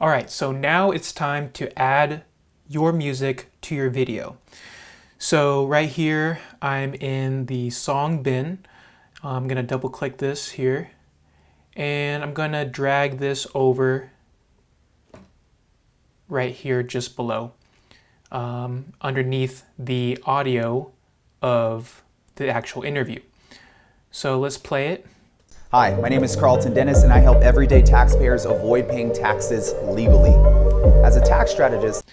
All right, so now it's time to add your music to your video. So right here, I'm in the song bin. I'm gonna double click this here, and I'm gonna drag this over right here just below, underneath the audio of the actual interview. So let's play it. Hi, my name is Carlton Dennis, and I help everyday taxpayers avoid paying taxes legally. As a tax strategist...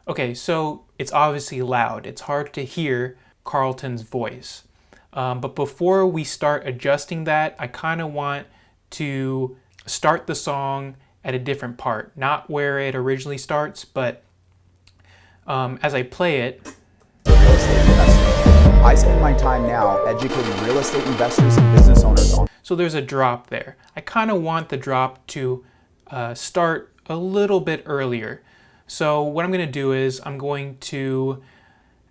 Okay, so it's obviously loud. It's hard to hear Carlton's voice. But before we start adjusting that, I kind of want to start the song at a different part. Not where it originally starts, but as I play it... Real estate investor. I spend my time now educating real estate investors and business owners on... So there's a drop there. I kind of want the drop to start a little bit earlier. So what I'm going to do is I'm going to,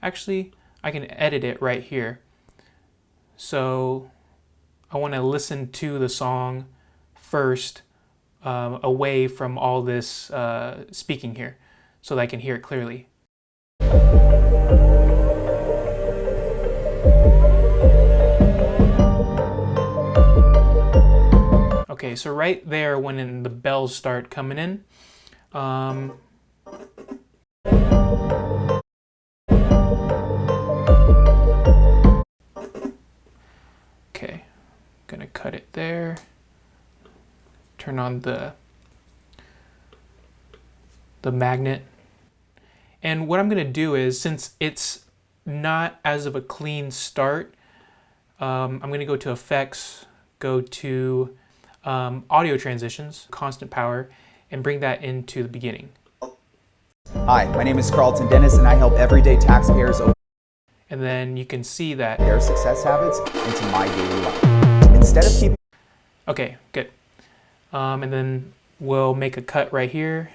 actually, I can edit it right here. So I want to listen to the song first, away from all this speaking here, so that I can hear it clearly. Okay, so right there when the bells start coming in, okay, gonna cut it there, turn on the magnet. And what I'm gonna do is, since it's not as of a clean start, I'm gonna go to effects, go to audio transitions, constant power, and bring that into the beginning. Hi, my name is Carlton Dennis, and I help everyday taxpayers avoid... And then you can see that their success habits into my daily life. Instead of keeping... Okay, good. And then we'll make a cut right here.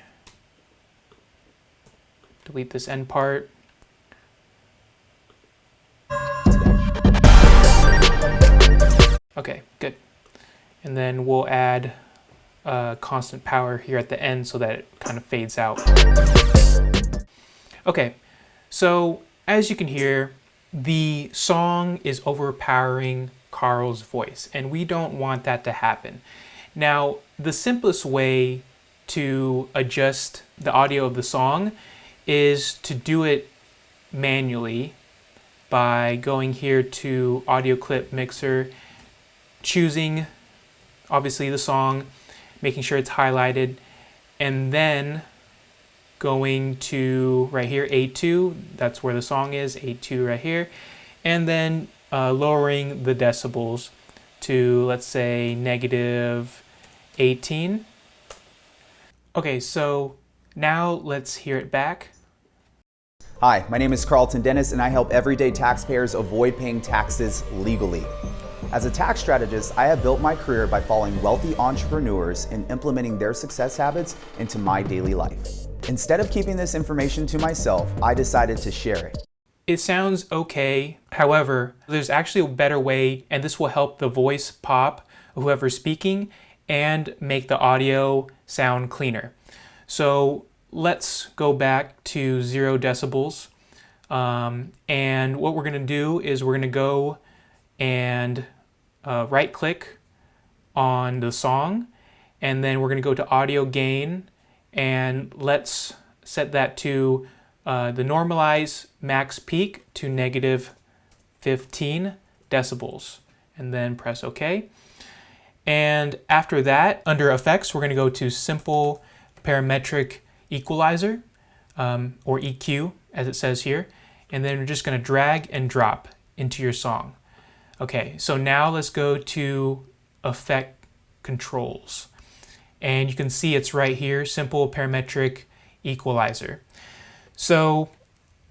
Delete this end part. Okay, good. And then we'll add constant power here at the end so that it kind of fades out. Okay, so as you can hear, the song is overpowering Carl's voice, and we don't want that to happen. Now, the simplest way to adjust the audio of the song is to do it manually by going here to Audio Clip Mixer, choosing obviously the song, making sure it's highlighted, and then going to right here, A2, that's where the song is, A2 right here, and then lowering the decibels to, let's say, -18. Okay, so now let's hear it back. Hi, my name is Carlton Dennis, and I help everyday taxpayers avoid paying taxes legally. As a tax strategist, I have built my career by following wealthy entrepreneurs and implementing their success habits into my daily life. Instead of keeping this information to myself, I decided to share it. It sounds okay. However, there's actually a better way, and this will help the voice pop of whoever's speaking and make the audio sound cleaner. So let's go back to 0 decibels. And what we're gonna do is we're gonna go and right click on the song, and then we're going to go to audio gain, and let's set that to the normalize max peak to -15 decibels, and then press OK. And after that, under effects, we're going to go to simple parametric equalizer, or EQ as it says here, and then we're just going to drag and drop into your song. Okay, so now let's go to effect controls. And you can see it's right here, simple parametric equalizer. So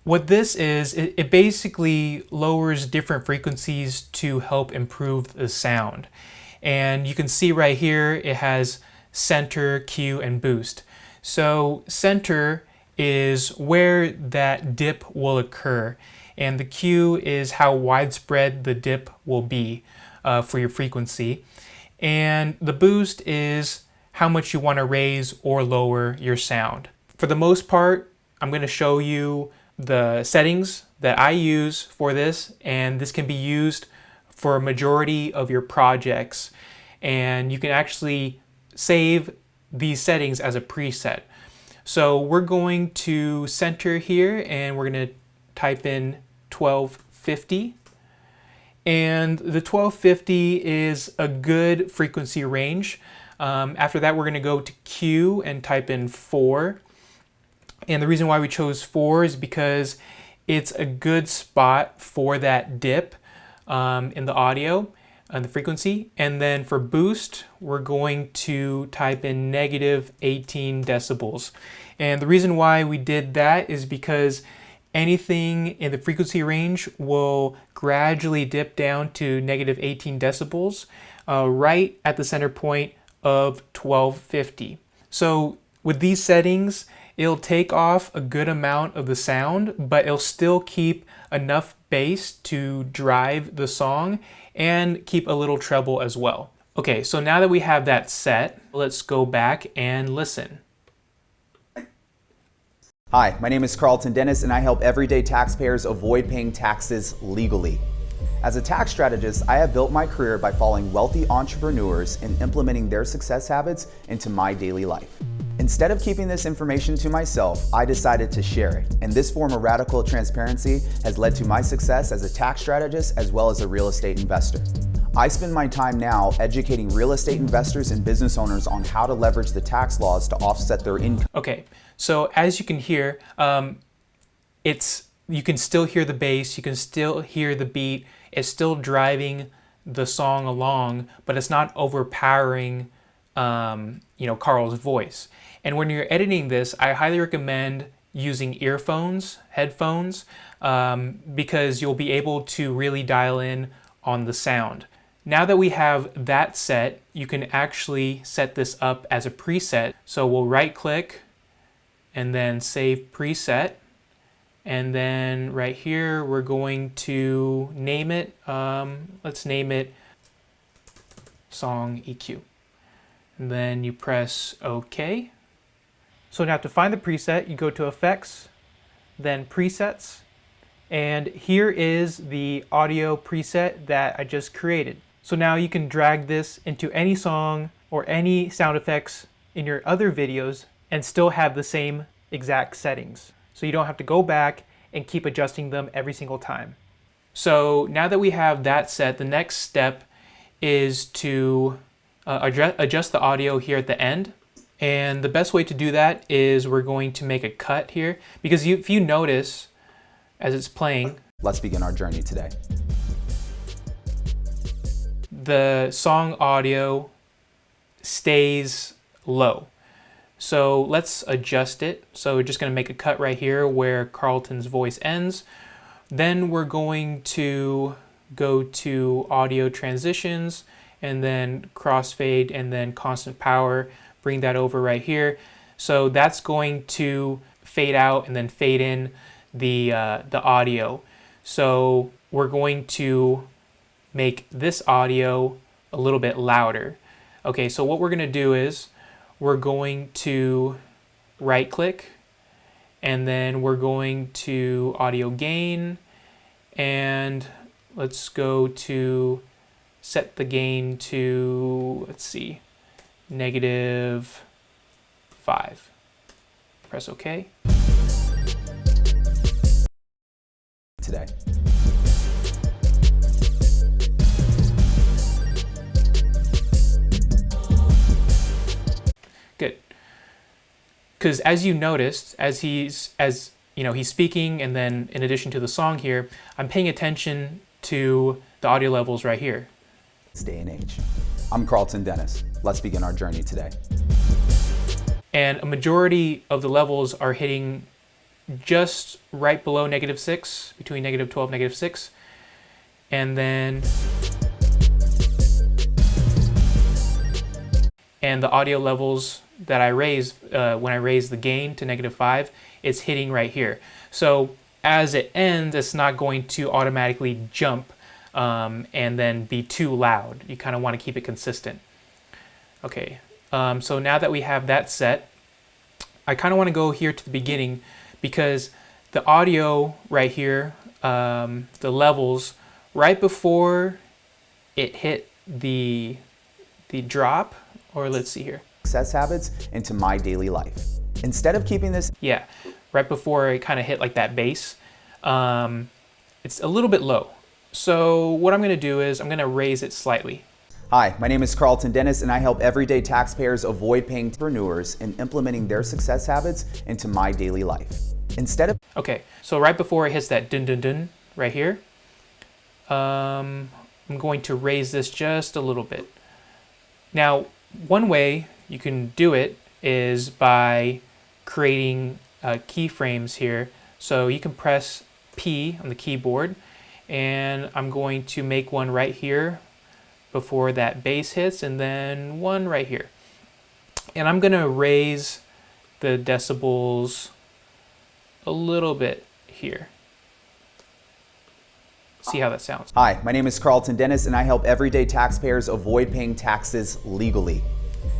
what this is, it basically lowers different frequencies to help improve the sound. And you can see right here, it has center, Q, and boost. So center is where that dip will occur, and the Q is how widespread the dip will be for your frequency. And the boost is how much you want to raise or lower your sound. For the most part, I'm going to show you the settings that I use for this, and this can be used for a majority of your projects. And you can actually save these settings as a preset. So we're going to center here, and we're going to type in 1250. And the 1250 is a good frequency range. After that, we're going to go to Q and type in 4. And the reason why we chose 4 is because it's a good spot for that dip in the audio and the frequency. And then for boost, we're going to type in negative 18 decibels. And the reason why we did that is because anything in the frequency range will gradually dip down to negative 18 decibels right at the center point of 1250. So with these settings, it'll take off a good amount of the sound, but it'll still keep enough bass to drive the song and keep a little treble as well. Okay, so now that we have that set, let's go back and listen. Hi, my name is Carlton Dennis, and I help everyday taxpayers avoid paying taxes legally. As a tax strategist, I have built my career by following wealthy entrepreneurs and implementing their success habits into my daily life. Instead of keeping this information to myself, I decided to share it, and this form of radical transparency has led to my success as a tax strategist as well as a real estate investor. I spend my time now educating real estate investors and business owners on how to leverage the tax laws to offset their income. Okay, so as you can hear, you can still hear the bass, you can still hear the beat, it's still driving the song along, but it's not overpowering Carl's voice. And when you're editing this, I highly recommend using earphones, headphones, because you'll be able to really dial in on the sound. Now that we have that set, you can actually set this up as a preset. So we'll right click and then save preset. And then right here, we're going to name it, let's name it Song EQ. And then you press OK. So now to find the preset, you go to Effects, then Presets, and here is the audio preset that I just created. So now you can drag this into any song or any sound effects in your other videos and still have the same exact settings. So you don't have to go back and keep adjusting them every single time. So now that we have that set, the next step is to adjust the audio here at the end. And the best way to do that is we're going to make a cut here, because if you notice as it's playing, let's begin our journey today. The song audio stays low. So let's adjust it. So we're just going to make a cut right here where Carlton's voice ends. Then we're going to go to audio transitions and then crossfade and then constant power. Bring that over right here. So that's going to fade out and then fade in the audio. So we're going to make this audio a little bit louder. Okay, so what we're going to do is we're going to right click and then we're going to audio gain, and let's go to set the gain to, let's see, -5. Press OK. Today. Good. Because as you noticed, as he's speaking, and then in addition to the song here, I'm paying attention to the audio levels right here. This day and age. I'm Carlton Dennis. Let's begin our journey today. And a majority of the levels are hitting just right below -6, between -12, -6. And then the audio levels that I raised, when I raise the gain to -5, it's hitting right here. So as it ends, it's not going to automatically jump and then be too loud. You kind of want to keep it consistent. Okay, So now that we have that set, I kind of want to go here to the beginning because the audio right here, the levels, right before it hit the drop, or let's see here. Success habits into my daily life. Instead of keeping this, Yeah, right before it kind of hit like that bass, it's a little bit low. So what I'm going to do is I'm going to raise it slightly. Hi, my name is Carlton Dennis, and I help everyday taxpayers avoid paying entrepreneurs in implementing their success habits into my daily life. Instead of Okay, so right before it hits that dun dun dun right here, I'm going to raise this just a little bit. Now, one way you can do it is by creating keyframes here. So you can press P on the keyboard, and I'm going to make one right here before that bass hits, and then one right here. And I'm gonna raise the decibels a little bit here. See how that sounds. Hi, my name is Carlton Dennis, and I help everyday taxpayers avoid paying taxes legally.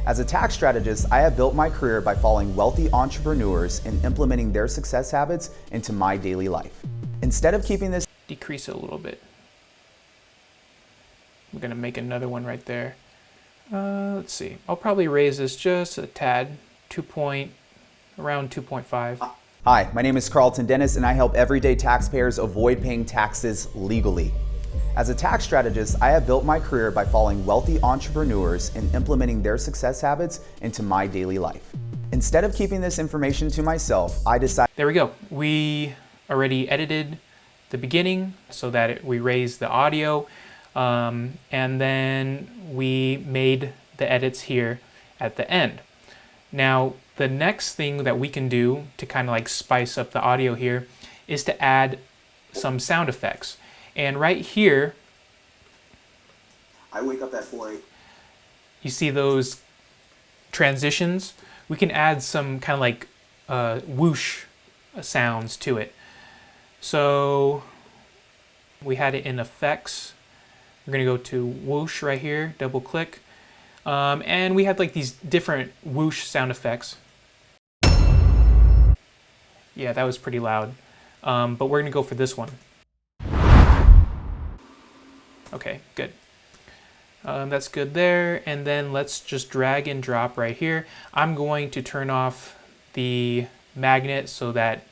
As a tax strategist, I have built my career by following wealthy entrepreneurs and implementing their success habits into my daily life. Instead of keeping this, Decrease it a little bit. I'm gonna make another one right there. Let's see. I'll probably raise this just a tad, around 2.5. Hi, my name is Carlton Dennis, and I help everyday taxpayers avoid paying taxes legally. As a tax strategist, I have built my career by following wealthy entrepreneurs and implementing their success habits into my daily life. Instead of keeping this information to myself, I decided. There we go. We already edited the beginning so that we raised the audio, and then we made the edits here at the end. Now, the next thing that we can do to kind of like spice up the audio here is to add some sound effects. And right here, I wake up at 4 a.m. You see those transitions? We can add some kind of like whoosh sounds to it. So we had it in effects. We're gonna go to whoosh right here, double click. And we have like these different whoosh sound effects. Yeah, that was pretty loud. But we're gonna go for this one. Okay, good. That's good there. And then let's just drag and drop right here. I'm going to turn off the magnet so that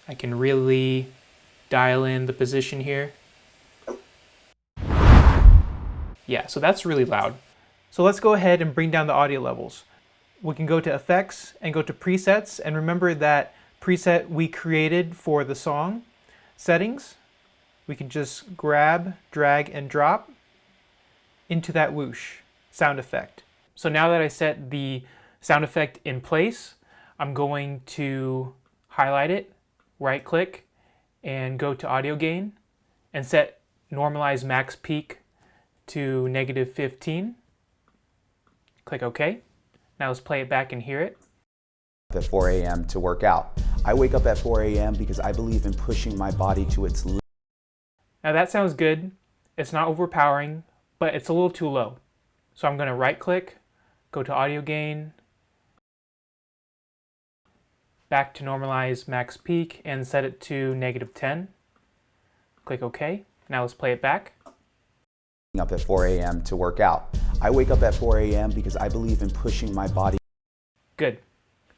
I can really dial in the position here. Yeah, so that's really loud. So let's go ahead and bring down the audio levels. We can go to effects and go to presets, and remember that preset we created for the song. Settings, we can just grab, drag, and drop into that whoosh sound effect. So now that I set the sound effect in place, I'm going to highlight it, right click, and go to audio gain and set normalize max peak to -15. Click OK. Now let's play it back and hear it. At 4 a.m. to work out. I wake up at 4 a.m. because I believe in pushing my body to its limit. Now that sounds good. It's not overpowering, but it's a little too low. So I'm going to right click, go to audio gain, back to normalize max peak and set it to -10. Click OK. Now let's play it back. Up at 4 a.m. to work out. I wake up at 4 a.m. because I believe in pushing my body. Good.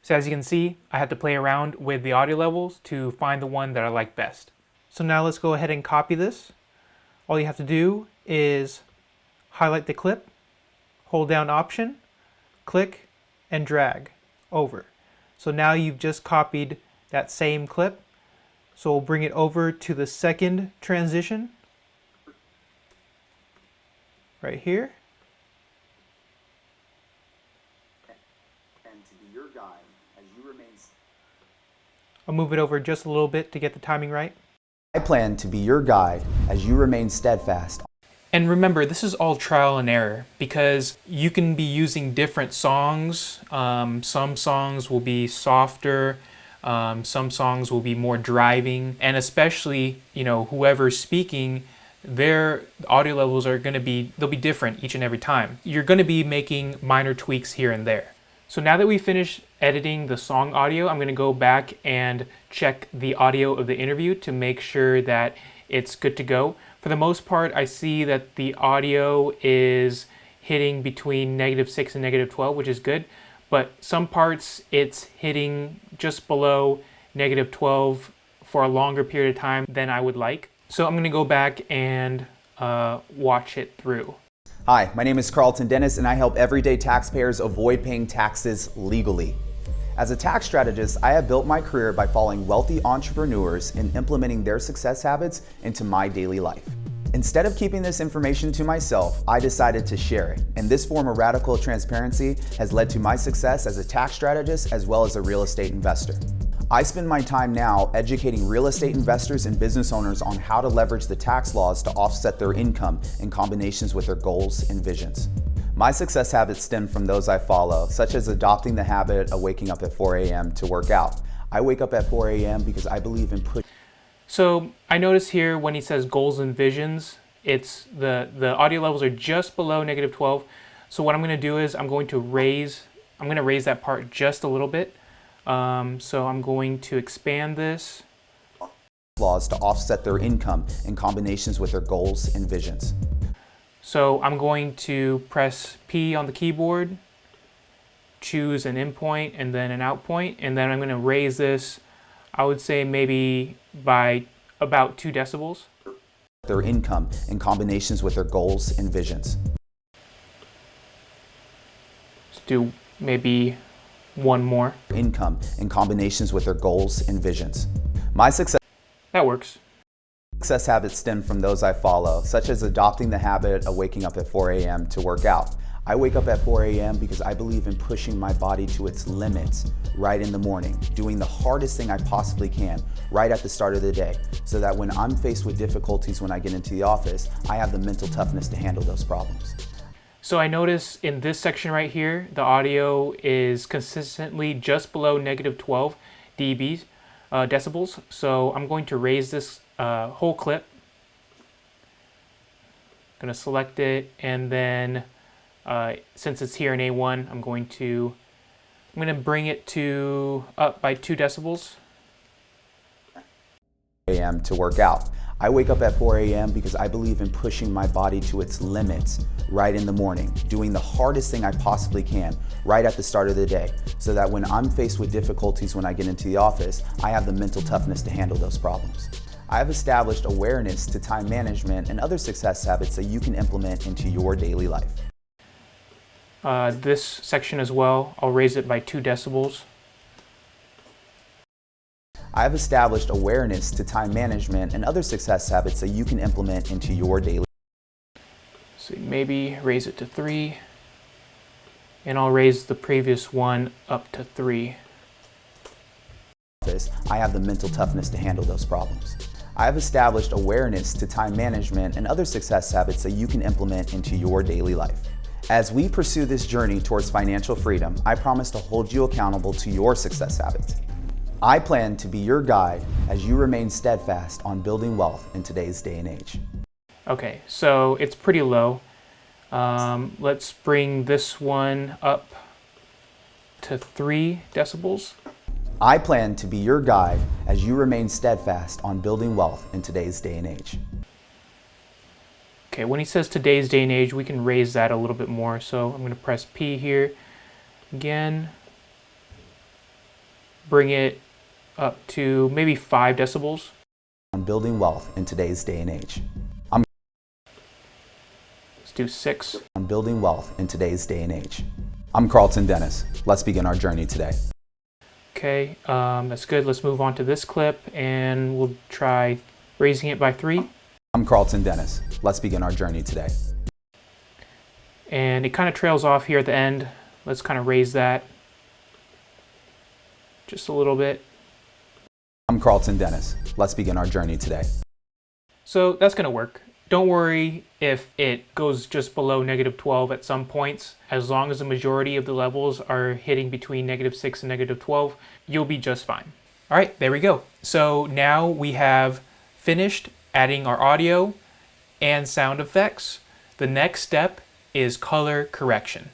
So as you can see, I had to play around with the audio levels to find the one that I like best. So now let's go ahead and copy this. All you have to do is highlight the clip, hold down Option, click, and drag over. So now you've just copied that same clip. So we'll bring it over to the second transition, right here. And to be your guide as you remain. I'll move it over just a little bit to get the timing right. I plan to be your guide as you remain steadfast. And remember, this is all trial and error because you can be using different songs. Some songs will be softer, some songs will be more driving, and especially, whoever's speaking, their audio levels are going to be, they'll be different each and every time. You're going to be making minor tweaks here and there. So now that we finished editing the song audio, I'm going to go back and check the audio of the interview to make sure that it's good to go. For the most part, I see that the audio is hitting between -6 and -12, which is good. But some parts it's hitting just below -12 for a longer period of time than I would like. So I'm going to go back and watch it through. Hi, my name is Carlton Dennis, and I help everyday taxpayers avoid paying taxes legally. As a tax strategist, I have built my career by following wealthy entrepreneurs and implementing their success habits into my daily life. Instead of keeping this information to myself, I decided to share it, and this form of radical transparency has led to my success as a tax strategist as well as a real estate investor. I spend my time now educating real estate investors and business owners on how to leverage the tax laws to offset their income in combinations with their goals and visions. My success habits stem from those I follow, such as adopting the habit of waking up at 4 a.m. to work out. I wake up at 4 a.m. because I believe in pushing. So I notice here when he says goals and visions, it's the audio levels are just below -12. So what I'm going to do is I'm going to raise that part just a little bit. So I'm going to expand this. Laws to offset their income in combinations with their goals and visions. So I'm going to press P on the keyboard, choose an in point and then an out point, and then I'm going to raise this, I would say maybe by about 2 decibels. Their income in combinations with their goals and visions. Let's do maybe one more. Income in combinations with their goals and visions. My success. That works. Success habits stem from those I follow, such as adopting the habit of waking up at 4 a.m. to work out. I wake up at 4 a.m. because I believe in pushing my body to its limits right in the morning, doing the hardest thing I possibly can right at the start of the day, so that when I'm faced with difficulties when I get into the office, I have the mental toughness to handle those problems. So I notice in this section right here, the audio is consistently just below -12 dBs, decibels. So I'm going to raise this whole clip. I'm going to select it, and then since it's here in A1, I'm going to bring it to up by 2 decibels. A.m. to work out. I wake up at 4 a.m. because I believe in pushing my body to its limits right in the morning, doing the hardest thing I possibly can right at the start of the day, so that when I'm faced with difficulties when I get into the office, I have the mental toughness to handle those problems. I have established awareness to time management and other success habits that you can implement into your daily life. This section as well, I'll raise it by 2 decibels. I have established awareness to time management and other success habits that you can implement into your daily life. So maybe raise it to 3, and I'll raise the previous one up to 3. I have the mental toughness to handle those problems. I have established awareness to time management and other success habits that you can implement into your daily life. As we pursue this journey towards financial freedom, I promise to hold you accountable to your success habits. I plan to be your guide as you remain steadfast on building wealth in today's day and age. Okay, so it's pretty low. Let's bring this one up to 3 decibels. I plan to be your guide as you remain steadfast on building wealth in today's day and age. Okay, when he says today's day and age, we can raise that a little bit more. So I'm going to press P here again. Bring it up to maybe 5 decibels. On building wealth in today's day and age. Let's do 6. On building wealth in today's day and age. I'm Carlton Dennis. Let's begin our journey today. Okay, that's good. Let's move on to this clip, and we'll try raising it by 3. I'm Carlton Dennis. Let's begin our journey today. And it kind of trails off here at the end. Let's kind of raise that just a little bit. I'm Carlton Dennis. Let's begin our journey today. So that's going to work. Don't worry if it goes just below -12 at some points. As long as the majority of the levels are hitting between -6 and -12, you'll be just fine. All right, there we go. So now we have finished adding our audio and sound effects, the next step is color correction.